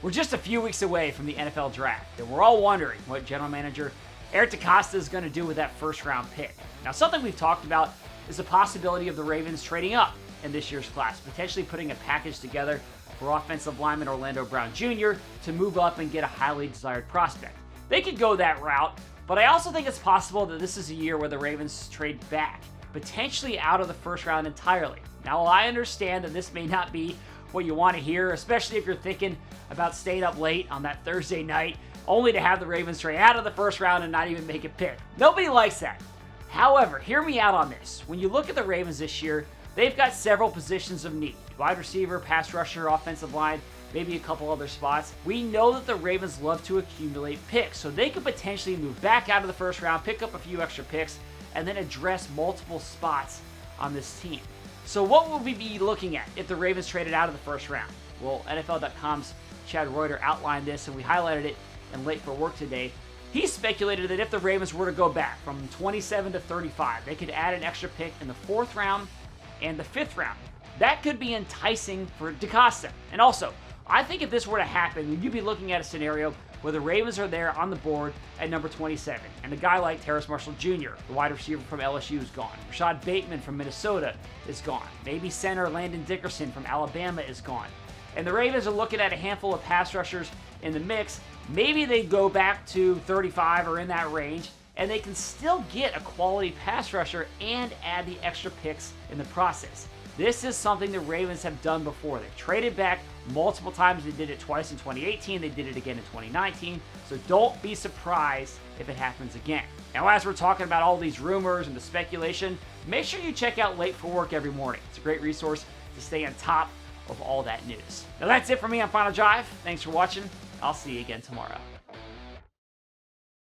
We're just a few weeks away from the NFL draft, and we're all wondering what general manager Eric DeCosta is going to do with that first-round pick. Now, something we've talked about is the possibility of the Ravens trading up in this year's class, potentially putting a package together for offensive lineman Orlando Brown Jr. to move up and get a highly desired prospect. They could go that route, but I also think it's possible that this is a year where the Ravens trade back, potentially out of the first round entirely. Now, while I understand that this may not be what you want to hear, especially if you're thinking about staying up late on that Thursday night, only to have the Ravens trade out of the first round and not even make a pick. Nobody likes that. However, hear me out on this. When you look at the Ravens this year, they've got several positions of need. Wide receiver, pass rusher, offensive line, maybe a couple other spots. We know that the Ravens love to accumulate picks, so they could potentially move back out of the first round, pick up a few extra picks, and then address multiple spots on this team. So what would we be looking at if the Ravens traded out of the first round? Well, NFL.com's Chad Reuter outlined this, and we highlighted it in Late for Work today. He speculated that if the Ravens were to go back from 27 to 35, they could add an extra pick in the 4th round and the 5th round. That could be enticing for DeCosta. And also, I think if this were to happen, you'd be looking at a scenario where the Ravens are there on the board at number 27, and a guy like Terrace Marshall Jr., the wide receiver from LSU, is gone. Rashad Bateman from Minnesota is gone. Maybe center Landon Dickerson from Alabama is gone. And the Ravens are looking at a handful of pass rushers in the mix. Maybe they go back to 35 or in that range, and they can still get a quality pass rusher and add the extra picks in the process. This is something the Ravens have done before. They've traded back multiple times. They did it twice in 2018. They did it again in 2019. So don't be surprised if it happens again. Now, as we're talking about all these rumors and the speculation, make sure you check out Late for Work every morning. It's a great resource to stay on top of all that news. Now, that's it for me on Final Drive. Thanks for watching. I'll see you again tomorrow.